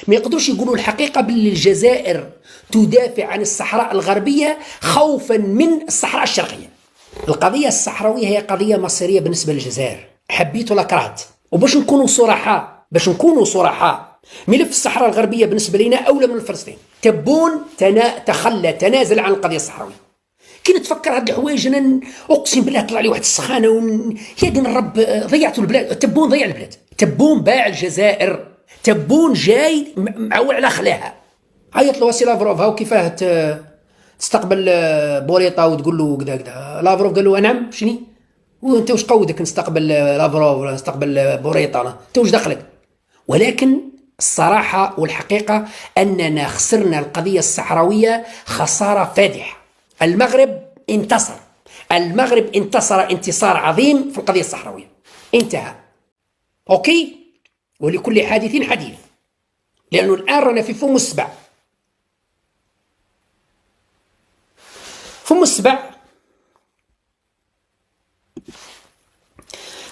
ما يقدروش يقولوا الحقيقة باللي الجزائر تدافع عن الصحراء الغربية خوفا من الصحراء الشرقية. القضية الصحراوية هي قضية مصيرية بالنسبة للجزائر، حبيت ولا كرهت. وباش نكونوا صرحاء، ملف الصحراء الغربية بالنسبة لنا أولى من فلسطين. تبون تنازل عن القضية الصحراوية. كي نتفكر هاد الحوايج انا اقسم بالله طلع لي واحد السخانه يا دين الرب، ضيعتوا البلاد. تبون ضيع البلاد، تبون باع الجزائر، تبون جاي معول على خلاها. عيط له واسي لافروف، هاو كيفاه تستقبل بوريطه وتقول له كذا كذا. لافروف قال له نعم شني، وانت واش قودك نستقبل لافروف ولا نستقبل بوريطه؟ انت واش دخلك؟ ولكن الصراحه والحقيقه اننا خسرنا القضيه الصحراويه خساره فادحه. المغرب انتصر انتصار عظيم في القضية الصحراوية. انتهى. اوكي، ولكل حادث حديث، لأنه الآن رانا في فم السبع.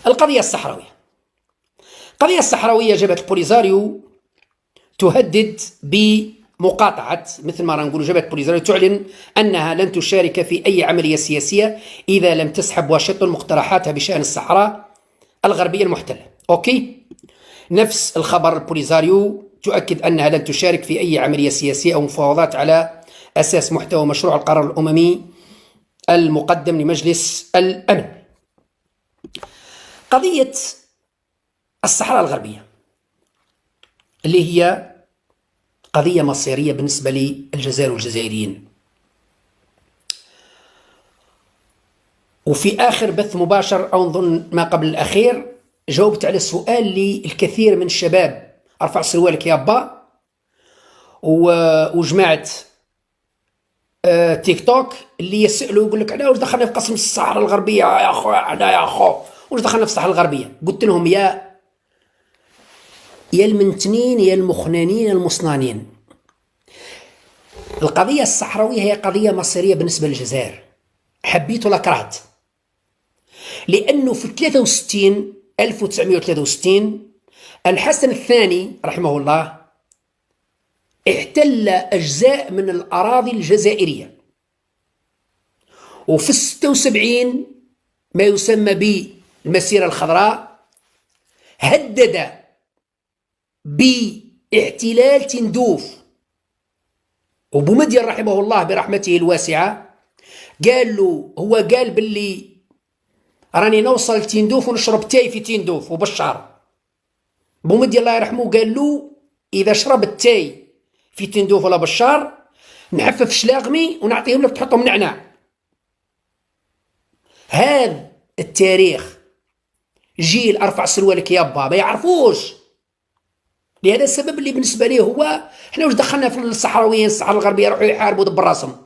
القضية الصحراوية جبهة البوليزاريو تهدد بمقاطعة، مثل ما نقول جبهة البوليزاريو تعلن أنها لن تشارك في أي عملية سياسية إذا لم تسحب واشنطن مقترحاتها بشأن الصحراء الغربية المحتلة. أوكي، نفس الخبر البوليزاريو تؤكد أنها لن تشارك في أي عملية سياسية أو مفاوضات على أساس محتوى مشروع القرار الأممي المقدم لمجلس الأمن. قضية الصحراء الغربية اللي هي قضية مصيرية بالنسبة للجزائر والجزائريين. وفي آخر بث مباشر أو نظن ما قبل الأخير جاوبت على سؤال للكثير من الشباب، أرفع سروالك يا با، وجماعة تيك توك اللي يسألوا يقول لك واش دخلنا في قسم الصحراء الغربية يا أخو، واش دخلنا في الصحراء الغربية؟ قلت لهم يا المنتنين يا المخنانين يا المصنانين، القضية الصحراوية هي قضية مصيرية بالنسبة للجزائر، حبيت ولا كرهت. لأنه في 1963 الحسن الثاني رحمه الله احتل أجزاء من الأراضي الجزائرية، وفي 76 ما يسمى بالمسيرة الخضراء هدد باحتلال تندوف. وبومدين رحمه الله برحمته الواسعة قال باللي راني نوصل لتندوف ونشرب تاي في تندوف وبشار. بومدين الله يرحمه قال له إذا شرب التاي في تندوف ولا بشار نحفف شلاغمي ونعطيهم لك تحطهم نعناع. هذا التاريخ جيل أرفع سروالك يابا ما يعرفوش. لهذا السبب اللي بالنسبة ليه هو احنا واش دخلنا في الصحراويين الصحراء الغربية يروحوا يحاربوا دب راسهم.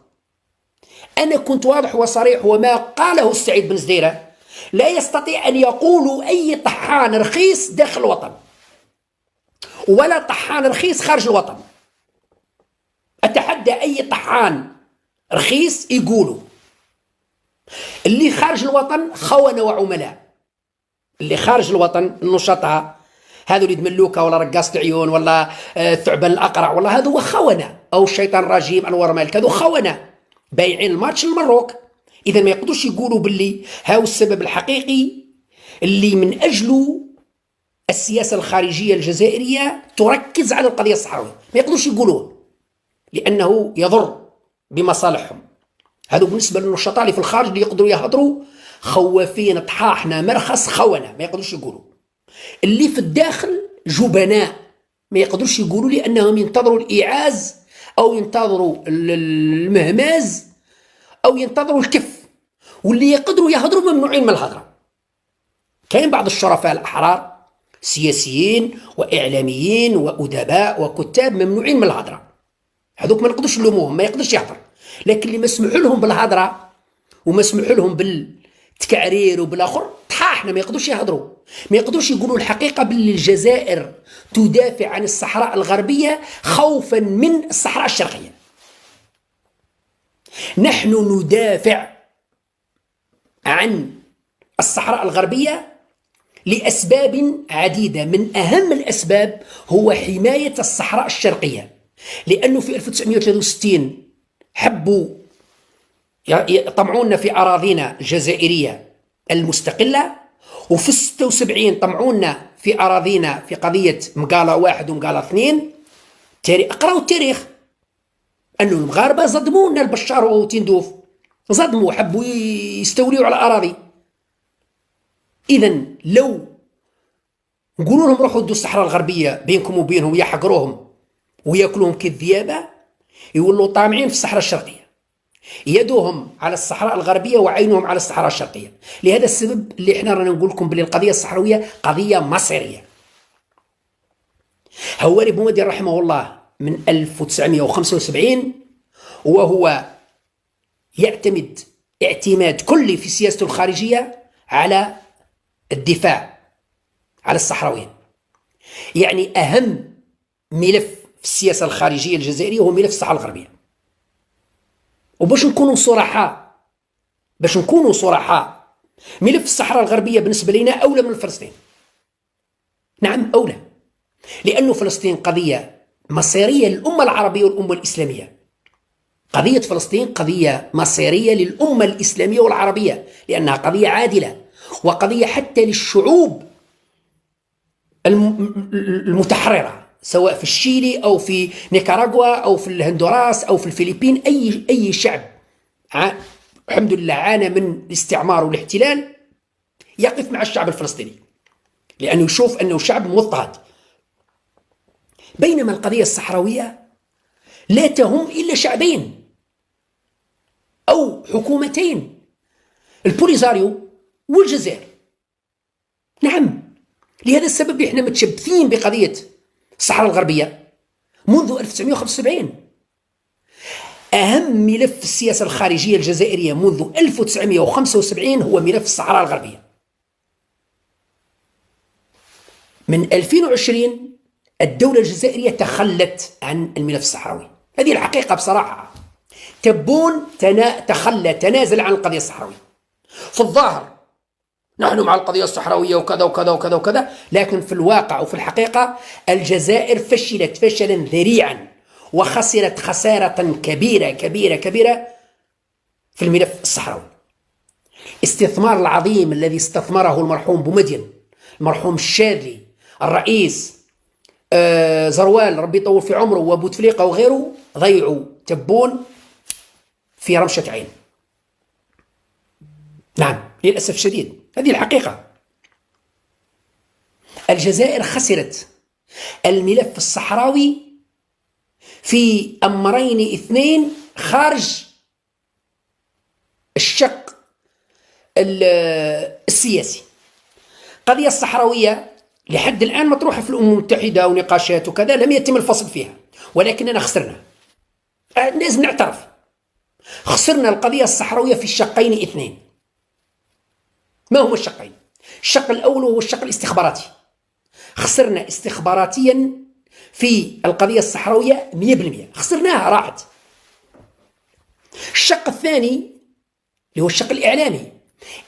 أنا كنت واضح وصريح، وما قاله السعيد بن زديرة لا يستطيع أن يقول أي طحان رخيص داخل الوطن ولا طحان رخيص خارج الوطن. أتحدى أي طحان رخيص يقولوا اللي خارج الوطن خونة وعملاء. اللي خارج الوطن النشطاء هذو اللي دملوكه ولا رقاصة عيون ولا ثعبان الأقرع ولا هذو خونة، أو الشيطان الرجيم أنور مالك، هذو خونة بايعين الماتش للمروك. إذا ما يقدروش يقولوا باللي هاو السبب الحقيقي اللي من أجله السياسة الخارجية الجزائرية تركز على القضية الصحراوية، ما يقدروش يقولوه لأنه يضر بمصالحهم. هذا بالنسبة للنشطاء اللي في الخارج اللي يقدروا يهضروا خوافين طحاحنا مرخص خونة ما يقدروش يقولوا. اللي في الداخل جبناء ما يقدروش يقولوا لأنهم ينتظروا الإيعاز أو ينتظروا المهماز أو ينتظروا الكف. واللي يقدروا يهضروا ممنوعين من الهضرة. كاين بعض الشرفاء الأحرار سياسيين وإعلاميين وأدباء وكتاب ممنوعين من الهضرة، هذوك ما نقدرش نلوموهم، ما يقدرش يهضر. لكن اللي مسموح لهم بالهضرة ومسموح لهم بالتكعرير وبالآخر طحاحنا ما يقدروش يهضروا، ما يقدروش يقولوا الحقيقة باللي الجزائر تدافع عن الصحراء الغربية خوفا من الصحراء الشرقية. نحن ندافع عن الصحراء الغربية لأسباب عديدة. من أهم الأسباب هو حماية الصحراء الشرقية، لأنه في 1963 حبوا يطمعونا في أراضينا الجزائرية المستقلة، وفي 76 طمعونا في أراضينا في قضية مقالة 1 ومقالة 2. اقرأوا التاريخ، أنه المغاربة صدمونا البشار وتندوف، صدموا حبوا يستوليوا على أراضي. إذن لو نقولوا لهم روحوا دوا الصحراء الغربية بينكم وبينهم يحقروهم ويأكلوهم كالذئابة، يولوا طامعين في الصحراء الشرقية، يدوهم على الصحراء الغربية وعينهم على الصحراء الشرقية. لهذا السبب اللي احنا رانا نقول لكم بلي القضية الصحراوية قضية مصيرية. هواري بومدين رحمه الله من 1975 وهو يعتمد اعتماد كلي في سياسته الخارجية على الدفاع على الصحراويين. يعني أهم ملف في السياسة الخارجية الجزائرية هو ملف الصحراء الغربية. وباش نكونوا صراحة، ملف الصحراء الغربية بالنسبة لنا أولى من فلسطين. نعم أولى، لأن فلسطين قضية مصيرية للأمة العربية والأمة الإسلامية. قضية فلسطين قضية مصيرية للأمة الإسلامية والعربية، لأنها قضية عادلة، وقضية حتى للشعوب المتحررة، سواء في الشيلي أو في نيكاراغوا أو في الهندوراس أو في الفلبين. أي شعب الحمد لله عانى من الاستعمار والاحتلال يقف مع الشعب الفلسطيني، لأنه يشوف أنه شعب مضطهد. بينما القضية الصحراوية لا تهم إلا شعبين أو حكومتين، البوليزاريو والجزائر. نعم، لهذا السبب احنا متشبثين بقضية الصحراء الغربية منذ 1975. أهم ملف في السياسة الخارجية الجزائرية منذ 1975 هو ملف الصحراء الغربية. من 2020 الدولة الجزائرية تخلت عن الملف الصحراوي، هذه الحقيقة بصراحة. تبون تنازل عن القضية الصحراوية. في الظاهر نحن مع القضية الصحراوية وكذا وكذا وكذا وكذا، لكن في الواقع وفي الحقيقة الجزائر فشلت فشلا ذريعا، وخسرت خسارة كبيرة كبيرة كبيرة في الملف الصحراوي. الاستثمار العظيم الذي استثمره المرحوم بومدين، المرحوم الشاذلي، الرئيس زروال ربي يطول في عمره، وبوتفليقة وغيره، ضيعوا تبون في رمشة عين. نعم للأسف الشديد، هذه الحقيقة. الجزائر خسرت الملف الصحراوي في أمرين اثنين خارج الشق السياسي. القضية الصحراوية لحد الآن مطروحة في الأمم المتحدة ونقاشات وكذا، لم يتم الفصل فيها، ولكننا خسرنا. لازم نعترف، خسرنا القضية الصحراوية في الشقين اثنين. ما هما الشقين؟ الشق الأول هو الشق الاستخباراتي، خسرنا استخباراتيا في القضية الصحراوية 100%، خسرناها راحت. الشق الثاني اللي هو الشق الإعلامي،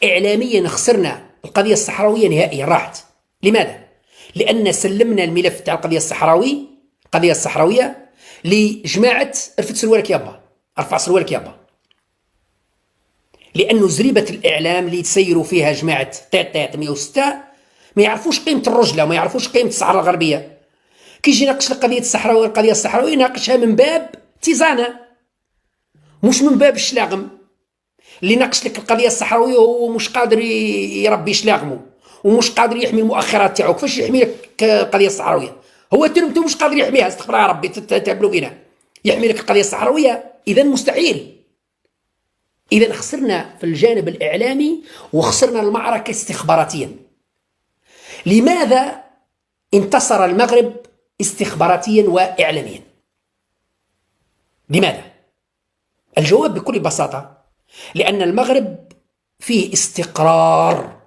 إعلاميا خسرنا القضية الصحراوية نهائيا راحت. لماذا؟ لأن سلمنا الملف تاع القضية الصحراوية لجماعة رفت سروالك يابا، ارفع سروالك يابا، لأنه زريبة الإعلام اللي تسيروا فيها جماعة تيت 106 ما يعرفوش قيمة الرجلة وما يعرفوش قيمة الصحراء الغربية. كي يجي يناقش القضية الصحراوية يناقشها من باب تيزانة، مش من باب الشلاغم. اللي يناقش لك القضية الصحراوية هو مش قادر يربي شلاغمه ومش قادر يحمي المؤخرات تاعو. كيفاش يحمي لك القضية الصحراوية؟ هو ترمتو مش قادر يحميها، استغفر الله ربي تعبلوا بينا، يحمي لك القضية الصحراوية؟ إذا مستحيل. إذا خسرنا في الجانب الإعلامي وخسرنا المعركة استخباراتيا. لماذا انتصر المغرب استخباراتيا وإعلاميا؟ لماذا؟ الجواب بكل بساطة لأن المغرب فيه استقرار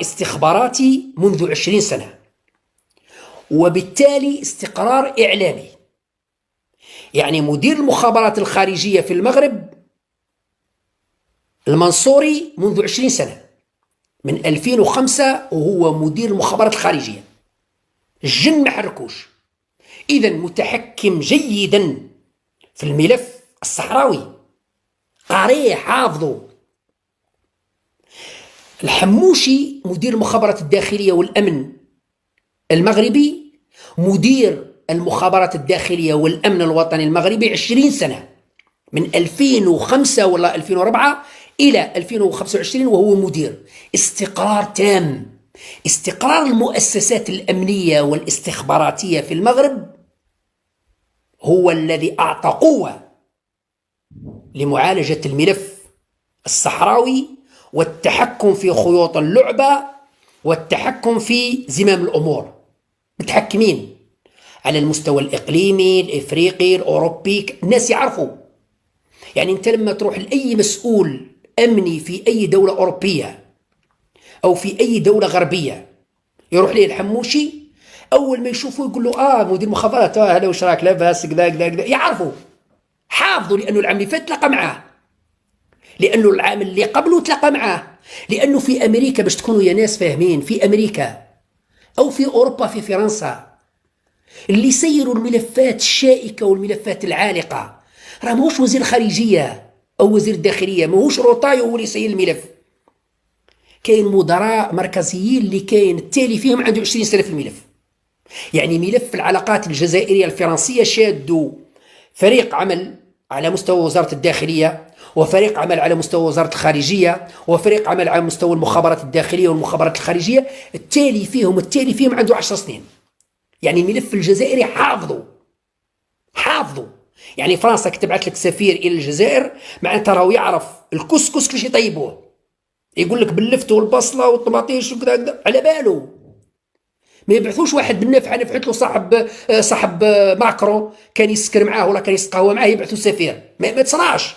استخباراتي منذ 20 سنة، وبالتالي استقرار إعلامي. يعني مدير المخابرات الخارجية في المغرب المنصوري منذ 20 سنة، من 2005 وهو مدير المخابرات الخارجية. وهو مدير المخابرات الخارجية. الجن ما حركوش. إذا متحكم جيدا في الملف الصحراوي، قاريه حافظه. الحموشي مدير المخابرات الداخلية والأمن المغربي، مدير المخابرات الداخلية والأمن الوطني المغربي 20 سنة، من 2005 ولا 2004 إلى 2025 وهو مدير. استقرار تام. استقرار المؤسسات الأمنية والاستخباراتية في المغرب هو الذي أعطى قوة لمعالجة الملف الصحراوي والتحكم في خيوط اللعبة والتحكم في زمام الأمور. متحكمين على المستوى الإقليمي، الإفريقي، الأوروبي. الناس يعرفوا. يعني أنت لما تروح لأي مسؤول أمني في أي دولة أوروبية أو في أي دولة غربية، يروح ليه الحموشي، أول ما يشوفه يقول له مدير مخابرات، هلا وش راك لاباس كذا كذا كذا. يعرفوا، حافظوا، لأنه العام اللي فات تلاقى معاه، لأنه العام اللي قبله تلاقى معاه، لأنه في أمريكا، باش تكونوا يا ناس فاهمين، في أمريكا أو في أوروبا، في فرنسا، اللي يسيروا الملفات الشائكة والملفات العالقة راه ماهوش وزير الخارجية أو وزير الداخلية، ماهوش روطايو هو اللي يسير الملف. كاين مدراء مركزيين اللي كاين التالي فيهم عنده 20 سنة في الملف. يعني ملف العلاقات الجزائرية الفرنسية شادوا فريق عمل على مستوى وزارة الداخلية، وفريق عمل على مستوى وزارة الخارجية، وفريق عمل على مستوى المخابرات الداخلية والمخابرات الخارجية. التالي فيهم عنده 10 سنين. يعني الملف الجزائري حافظوا. يعني فرنسا كتبعت لك سفير إلى الجزائر، معناتها راهو يعرف الكسكس كيفاش يطيبوه، يقول لك باللفت والبصلة والطماطيش وكذا على باله. ما يبعثوش واحد بالنفحة نفحت له صاحب ماكرون كان يسكر معاه ولا كان يسقهوى معاه، يبعثوا سفير. ما تصراش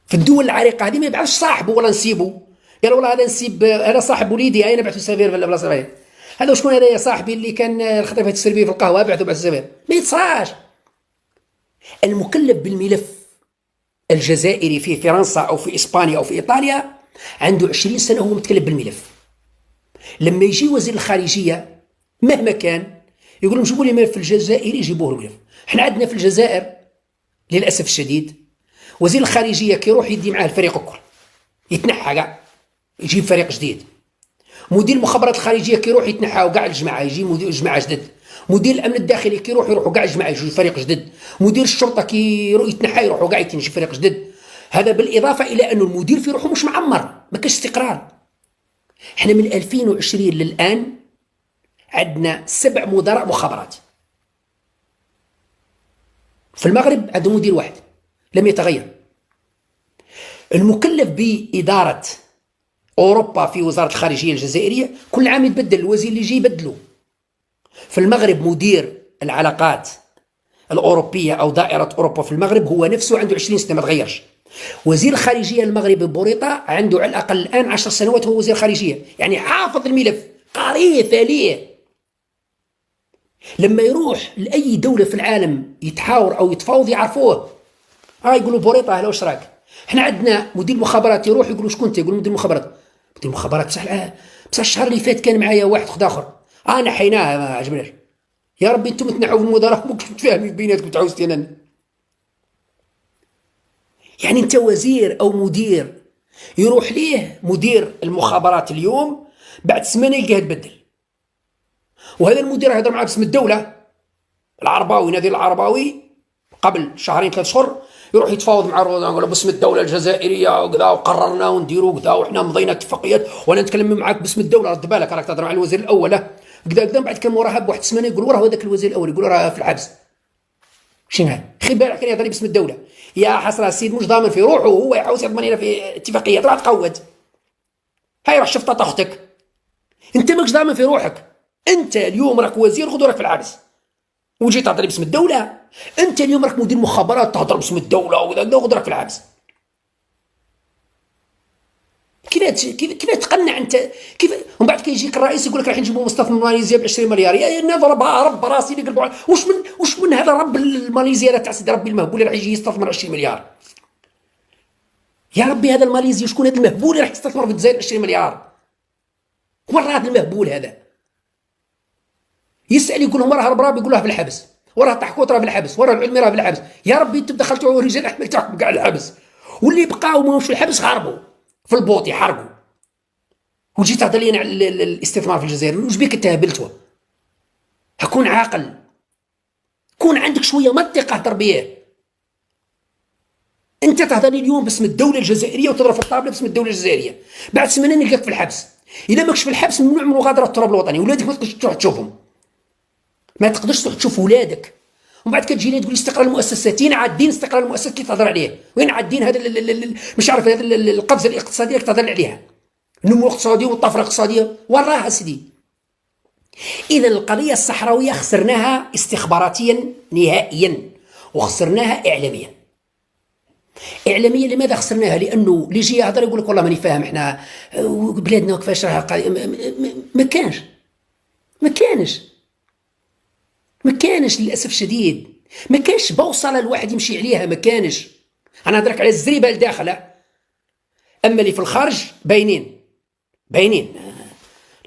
في الدول العريقة هذه. ما يبعثش صاحبه ولا نسيبه، قال والله هذا نسيب، هذا صاحب وليدي، هاي نبعثوا سفير في البلاصة هذه. هذا وشكون هذا يا صاحبي اللي كان الخطيفة تسربيه في القهوة، بعثوا سفير. ما يتصراش. المكلف بالملف الجزائري في فرنسا أو في إسبانيا أو في إيطاليا عنده 20 سنة هو متكلف بالملف. لما يجي وزير الخارجية مهما كان يقول لهم جيبوا لي ملف الجزائري، يجيبوه الملف. احنا عندنا في الجزائر للأسف الشديد وزير الخارجية كي يروح يدي معاه الفريق الكل، يتنحى كاع، يجيب فريق جديد. مدير المخابرات الخارجية كي يروح يتنحى وكاع الجماعة، يجي جماعة جدد. مدير الأمن الداخلي كي يروحوا كاع الجماعة، يجي فريق جدد. مدير الشرطة كي يتنحى يروحوا كاع يجي فريق جدد. هذا بالإضافة إلى أنه المدير في روحه مش معمر، ما كاش استقرار. احنا من 2020 للآن عندنا 7 مدراء مخابرات. في المغرب عندهم مدير واحد لم يتغير. المكلف بإدارة أوروبا في وزارة الخارجية الجزائرية كل عام يتبدل، الوزير اللي يجي يبدلوا. في المغرب مدير العلاقات الأوروبية أو دائرة أوروبا في المغرب هو نفسه عنده 20 سنة ما تغيرش. وزير الخارجية المغربي بوريطة عنده على الأقل الآن 10 سنوات هو وزير خارجية، يعني حافظ الملف، قاريه ثاليه. لما يروح لأي دولة في العالم يتحاور أو يتفاوض يعرفوه. يقولوا بوريطة هلا واش راك. احنا عندنا مدير مخابرات يروح يقولوا شكون انت، يقول مدير مخابرات. مدير مخابرات بصح الشهر اللي فات كان معايا واحد خد اخر، نحيناه ما عجبناش. يا ربي انتم تنحوا في المدراء ممكن تفهموا بيناتكم تعوزتي انا. يعني انت وزير او مدير يروح ليه مدير المخابرات اليوم، بعد سمانه يلقاه تبدل. وهذا المدير هضر معاه باسم الدوله العرباوي، نادي العرباوي، قبل شهرين 3 شهور يروح يتفاوض مع يقول باسم الدوله الجزائريه وكذا، وقررنا ونديروا كذا، وحنا مضينا اتفاقيات وانا نتكلم معاك باسم الدوله. رد بالك راك تهضر مع الوزير الاول كذا. بعد كان موراها بواحد السمانه يقول وراه هذاك الوزير الاول، يقول راه في الحبس. شنو هذا؟ خي بالك كان يهضر باسم الدوله. يا حسره السيد مش ضامن في روحه، هو يحاول يضمن لنا في اتفاقيات، راح تقود. هاي راح شفت اختك، انت ماكش ضامن في روحك. انت اليوم راك وزير، غدو راك في الحبس وجيت تهضر باسم الدوله. انت اليوم راك مدير مخابرات تهضر باسم الدوله وكذا، غدو راك في الحبس. كيف تقنع انت؟ كيف ومن بعد كيجيك الرئيس يقول لك راح نجيبوا مصطفى من ماليزيا ب 20 مليار؟ يا ناظر رب راسي اللي قلبوا. وش من هذا رب ماليزيا تاع سيدي ربي المهبول راح يجي يستثمر 20 مليار؟ يا ربي هذا الماليزي شكون هذا المهبول اللي راح يستثمر في الجزائر 20 مليار؟ وين راه هذا المهبول هذا؟ يسأل يقول لهم راه البراب، يقول له في الحبس، وراه طحكوت راه في الحبس، وراه العلمي راه في الحبس. يا ربي انتم دخلتوا رجال الاعمال تاعكم كاع الحبس، واللي بقاو ماهمش في الحبس هربوا في البوط يحرقوا. وجيت تهضر لي على الاستثمار في الجزائر، واش بيك انت هبلتوا؟ كون عاقل، كون عندك شويه منطق اهضر بيه. انت تهضرني اليوم باسم الدوله الجزائريه وتضرب في الطابله باسم الدوله الجزائريه، بعد سمانه نلقاك في الحبس. اذا ماكش في الحبس ممنوع من مغادره التراب الوطني، ولادك ما تقدرش تروح تشوفهم، ما تقدرش تروح تشوف ولادك. ومن بعد كتجي لي تقول استقرار المؤسسات، عادين استقرار المؤسسات اللي تهضر عليه، وين عادين هذا مش عارف هذا القفزه الاقتصاديه اللي تهضر عليها، النمو الاقتصادي والطفره الاقتصاديه، وين راها سيدي؟ اذا القضيه الصحراويه خسرناها استخباراتيا نهائيا، وخسرناها اعلاميا. اعلاميا لماذا خسرناها؟ لانه اللي يجي يهضر يقول لك والله ماني فاهم، احنا بلادنا كيفاش راه ما كانش للاسف الشديد، ما كانش بوصله الواحد يمشي عليها، ما كانش. انا نهضرك على الزريبه الداخله، اما اللي في الخارج باينين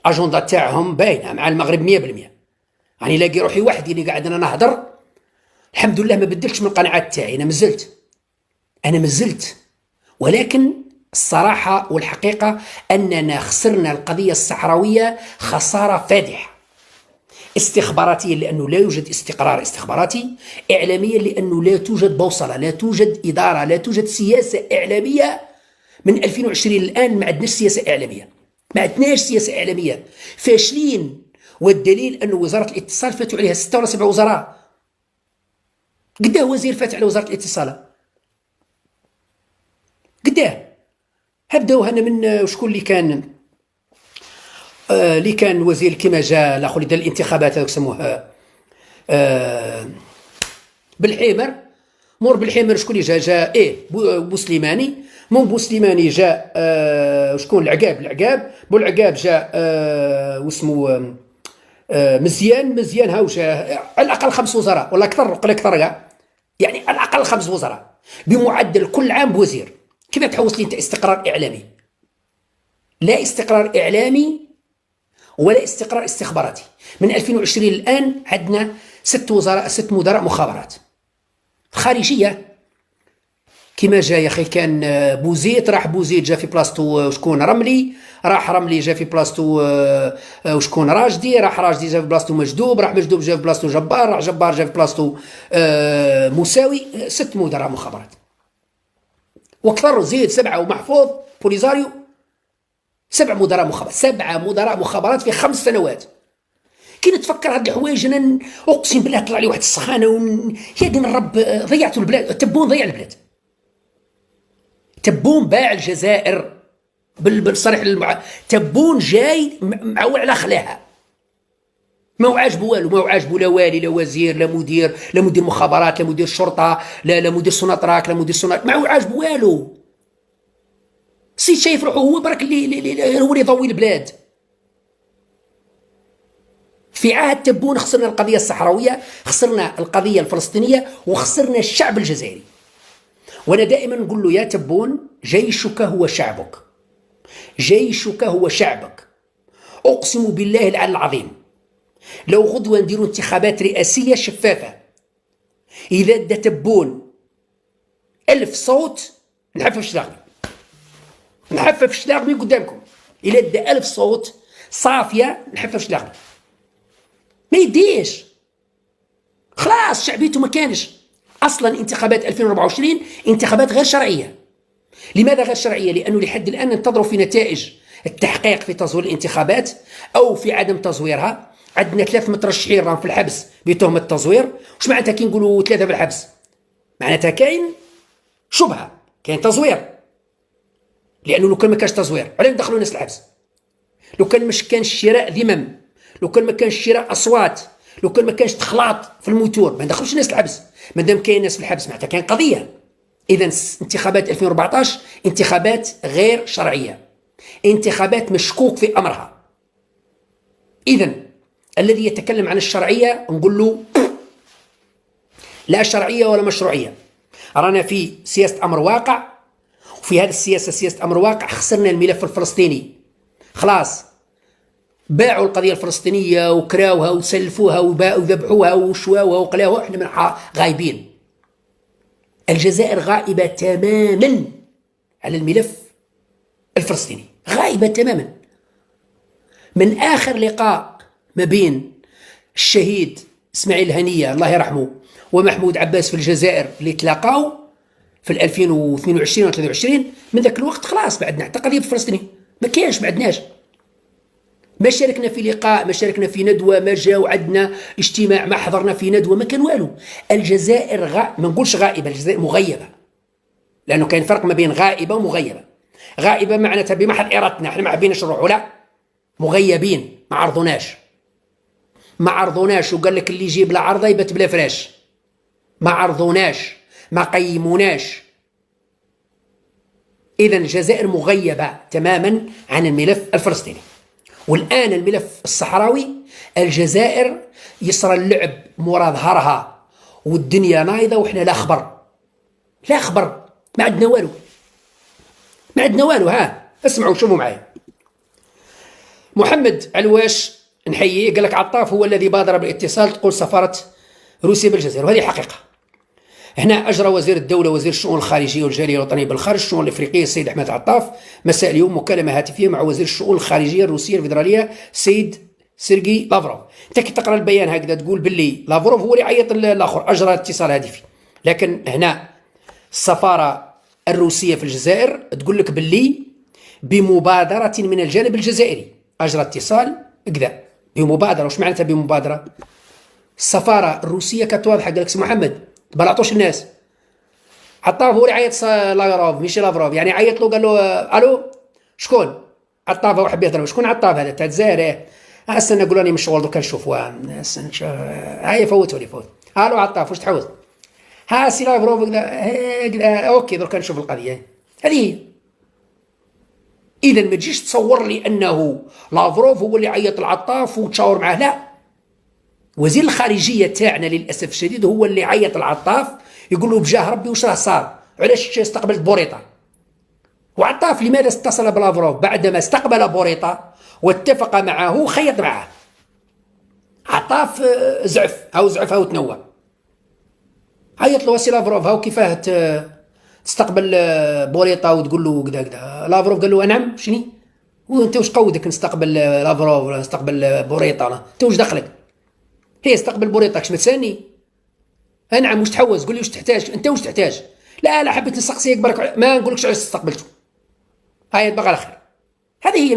الاجنده تاعهم باينه مع المغرب 100%. راني لاقي روحي وحدي اللي قاعد انا نهضر، الحمد لله ما بدلتش من القناعات تاعي، انا مازلت، ولكن الصراحه والحقيقه اننا خسرنا القضيه الصحراويه خساره فادحه. استخباراتيا لأنه لا يوجد استقرار استخباراتي، إعلاميا لأنه لا توجد بوصلة، لا توجد إدارة، لا توجد سياسة إعلامية. من 2020 الآن ما عندناش سياسة إعلامية، فاشلين. والدليل أن وزارة الاتصال فاتوا عليها 6 ولا 7 وزراء. قداه وزير فات على وزارة الاتصال؟ قداه؟ هبداو هنا من شكون اللي كان وزير كيما جا الاخر اللي دار الانتخابات هذاك سموه بالحمر، مور بالحمر شكون اللي جا بوسليماني، من بوسليماني جا شكون العقاب بوالعقاب جا واسمه مزيان هاو جا على الاقل 5 وزراء ولا اكثر يعني على الاقل 5 وزراء بمعدل كل عام بوزير. كيف تحوس لي انت استقرار اعلامي؟ لا استقرار اعلامي ولا استقرار استخباراتي. من 2020 الآن عندنا 6 مدراء مخابرات خارجية. كما جا يا أخي كان بوزيد، راح بوزيد جا في بلاصتو شكون رملي، راح رملي جا في بلاصتو وشكون راجدي، راح راجدي جا في بلاصتو مجدوب، راح مجدوب جا في بلاصتو جبار، راح جبار جا في بلاصتو مساوي. 6 مدراء مخابرات واكثر، زيد 7 ومحفوظ بوليزاريو، 7 مدراء مخابرات في 5 سنوات. كي نتفكر هاد الحوايج انا اقسم بالله طلع لي واحد السخانه يا دين الرب، ضيعتوا البلاد. تبون ضيع البلاد، تبون باع الجزائر بالصريح تبون جاي معول على خلاها، ما هو عاجبه والو، ما هو عاجبه لا والي لا وزير لا مدير مخابرات لا مدير شرطه لا مدير سوناطراك لا مدير ما هو عاجبه والو. سيد شايف روحه هو برك اللي هو اللي يضوي البلاد. في عهد تبون خسرنا القضية الصحراوية، خسرنا القضية الفلسطينية، وخسرنا الشعب الجزائري. وانا دائما نقول له يا تبون جيشك هو شعبك، جيشك هو شعبك. اقسم بالله العلي العظيم لو غدوة نديروا انتخابات رئاسية شفافة، اذا دا تبون 1000 صوت نحفف شلاغمي قدامكم، إلا دا 1000 صوت صافية نحفف شلاغمي. ما يديش، خلاص شعبيته ما كانش. أصلا انتخابات 2024 انتخابات غير شرعية. لماذا غير شرعية؟ لأنه لحد الآن ننتظروا في نتائج التحقيق في تزوير الانتخابات أو في عدم تزويرها. عندنا 3 مترشحين راهم في الحبس بتهمة التزوير. وش معناتها كي نقولوا 3 في الحبس؟ معناتها كاين شبهة، كاين تزوير. لانه لو كان ما كانش تزوير علاه ندخلوا الناس الحبس؟ لو كان مش كانش شراء ذمم، لو كان ما كانش شراء اصوات، لو كان ما كانش تخلاط في الموتور، ما ندخلوش الناس الحبس. ما دام كاين ناس في الحبس معناتها كاين قضيه. اذا انتخابات 2014 انتخابات غير شرعيه، انتخابات مشكوك في امرها. اذا الذي يتكلم عن الشرعيه نقول له لا شرعيه ولا مشروعيه. رانا في سياسه امر واقع، في هذه السياسة، سياسة أمر واقع، خسرنا الملف الفلسطيني. خلاص باعوا القضية الفلسطينية وكراوها وسلفوها وذبحوها وشواوها وقلاوها، احنا من غايبين. الجزائر غائبة تماما على الملف الفلسطيني، غائبة تماما. من آخر لقاء ما بين الشهيد إسماعيل هنية الله يرحمه ومحمود عباس في الجزائر اللي تلاقاو في 2022 و 23، من ذاك الوقت خلاص بعدنا حتى قضية الفلسطيني ما كاينش، ما عدناش. ما شاركنا في لقاء، ما شاركنا في ندوة، ما جاو عندنا اجتماع، ما حضرنا في ندوة، ما كان والو. الجزائر ما نقولش غائبة، الجزائر مغيبة، لأنه كاين فرق ما بين غائبة ومغيبة. غائبة معناتها بمحض إرادتنا، احنا ما حبيناش نروحوا، لا، مغيبين، ما عرضوناش وقال لك اللي يجيب لا عرضه يبات بلا فراش. ما عرضوناش، ما قيموناش. إذن الجزائر مغيبة تماما عن الملف الفلسطيني. والآن الملف الصحراوي، الجزائر يصرى اللعب مورا ظهرها والدنيا نايضة وإحنا لا خبر، ما عندنا والو. ها اسمعوا شوفوا معايا. محمد علواش نحييه، قال لك عطاف هو الذي بادر بالاتصال، تقول سفارة روسيا بالجزائر، وهذه حقيقة. هنا أجرى وزير الدولة وزير الشؤون الخارجية والجالية الوطنية بالخارج الشؤون الإفريقية السيد أحمد عطاف مساء اليوم مكالمة هاتفية مع وزير الشؤون الخارجية الروسية الفيدرالية السيد سيرجي لافروف. أنت كي تقرأ البيان هكذا تقول باللي لافروف هو اللي عيط الآخر، أجرى اتصال هاتفي. لكن هنا السفارة الروسية في الجزائر تقول لك باللي بمبادرة من الجانب الجزائري أجرى اتصال كذا بمبادرة. وش معناتها بمبادرة؟ السفارة الروسية كتواضح، قال لك سي محمد بلاطوش الناس. عطاف هو اللي عيط لافروف ماشي لافروف، يعني عيط له قال له الو شكون؟ عطاف هو حب يهضر. شكون عطاف هذا تاع الجزائر؟ استنى قول راني من الشغل دوكا نشوف. هاي فوتوا لي الو عطاف واش تحوس؟ ها سي لافروف اوكي دوكا نشوف القضيه هذه. اذا ما تجيش تصور لي انه لافروف هو اللي عيط العطاف وتشاور معاه، لا. وزير الخارجيه تاعنا للاسف الشديد هو اللي عيط العطاف يقول له بجاه ربي واش راه صار، علاش استقبلت بوريطه. وعطاف لماذا اتصل بلافروف بعدما استقبل بوريطه واتفق معه خيط معه؟ عطاف زعف هاو تنوى. عيط له سي لافروف هاو كيفاه تستقبل بوريطه وتقول له كذا. لافروف قال له نعم شني وانت واش قودك نستقبل لافروف ولا نستقبل بوريطه؟ انت واش دخلك؟ هي استقبل بوريطه كش ما تساني؟ نعم واش تحوز؟ قول لي واش تحتاج انت، واش تحتاج؟ لا حبيت نسقسيك برك ما نقولكش علاش استقبلته. هاي بقى على خير. هذه هي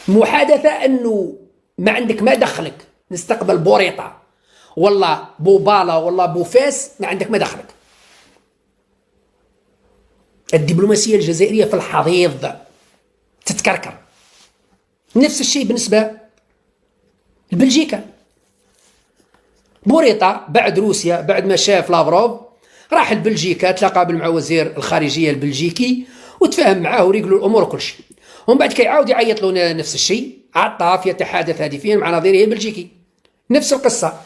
المحادثه انه ما عندك ما دخلك نستقبل بوريطه والله بوبالا والله بوفاس، ما عندك ما دخلك. الدبلوماسيه الجزائريه في الحضيض تتكركر. نفس الشيء بالنسبه لبلجيكا. بوريطه بعد روسيا بعد ما شاف لافروف راح لبلجيكا تلاقى مع وزير الخارجيه البلجيكي وتفاهم معاه وريق له الامور وكل شيء. ومن بعد كيعاود يعيط له نفس الشيء. عطاف يتحدث هاتفيا مع نظيره البلجيكي نفس القصه.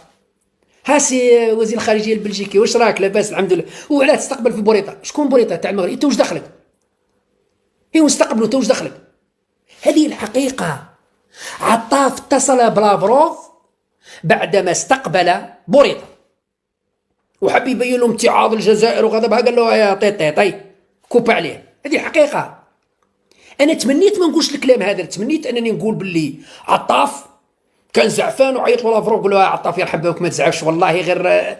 هاسي وزير الخارجيه البلجيكي واش راك؟ لاباس الحمد لله. وعلاه تستقبل في بوريطه؟ شكون بوريطه تاع المغرب؟ انت واش دخلك؟ ايوا استقبلوا انت واش دخلك؟ هذه الحقيقه. عطاف اتصل بلافروف بعدما استقبل بوريطه وحب يبين له امتعاض الجزائر وغضبها، قال له يا طي كوب عليه. هذه الحقيقه. انا تمنيت ما نقولش الكلام هذا، تمنيت انني نقول باللي عطاف كان زعفان وعيط له لافروف قال له عطاف يرحم بك ما تزعفش والله غير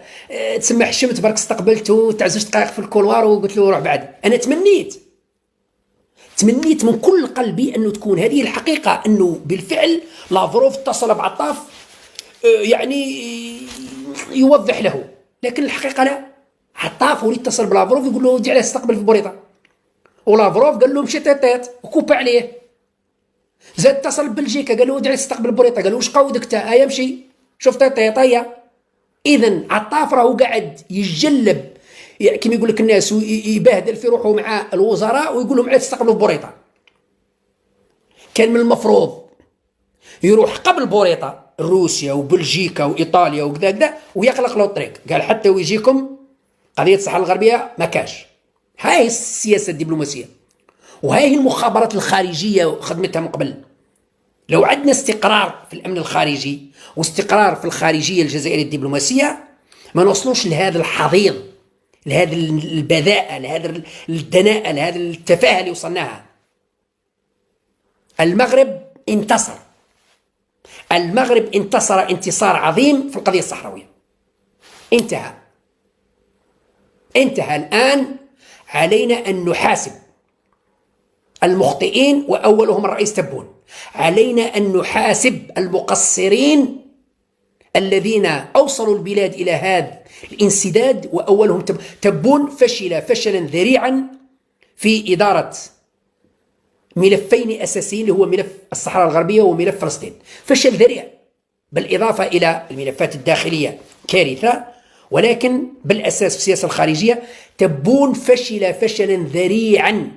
تسمى حشمت برك استقبلته تاع 2 دقائق في الكولوار وقلت له روح بعد. انا تمنيت من كل قلبي انه تكون هذه الحقيقه، انه بالفعل لافروف اتصل بعطاف يعني يوضح له، لكن الحقيقه لا. عطاف هو اللي اتصل بلافروف يقول له ودي عليه استقبل في بوريطه، ولافروف قال له مشي طيط وكوب عليه. زاد اتصل ببلجيكا قال له ودي عليه استقبل بوريطه، قال له واش قودك تا هيا مشي شوف طيط. اذا عطاف راهو قاعد يتجلب كما يقول لك الناس ويبهدل في روحه مع الوزراء ويقول لهم علاه تستقبلوا بوريطه. كان من المفروض يروح قبل بوريطه روسيا وبلجيكا وايطاليا وكذا ويغلق له الطريق، قال حتى ويجيكم قضيه الصحراء الغربيه ما كاش. هاي السياسة الدبلوماسية، وهاي المخابرات الخارجية خدمتها من قبل. لو عندنا استقرار في الأمن الخارجي واستقرار في الخارجية الجزائرية الدبلوماسية ما نوصلوش لهذا الحضيض، لهذا البذاءة، لهذا الدناءة، لهذا التفاهة اللي وصلناها. المغرب انتصر، المغرب انتصر انتصار عظيم في القضية الصحراوية. انتهى الآن علينا أن نحاسب المخطئين وأولهم الرئيس تبون، علينا أن نحاسب المقصرين الذين أوصلوا البلاد إلى هذا الانسداد، وأولهم تبون فشل فشلا ذريعا في إدارة ملفين أساسيين، اللي هو ملف الصحراء الغربية وملف فلسطين، فشل ذريع، بالإضافة إلى الملفات الداخلية كارثة، ولكن بالأساس في السياسة الخارجية تبون فشل فشلا ذريعا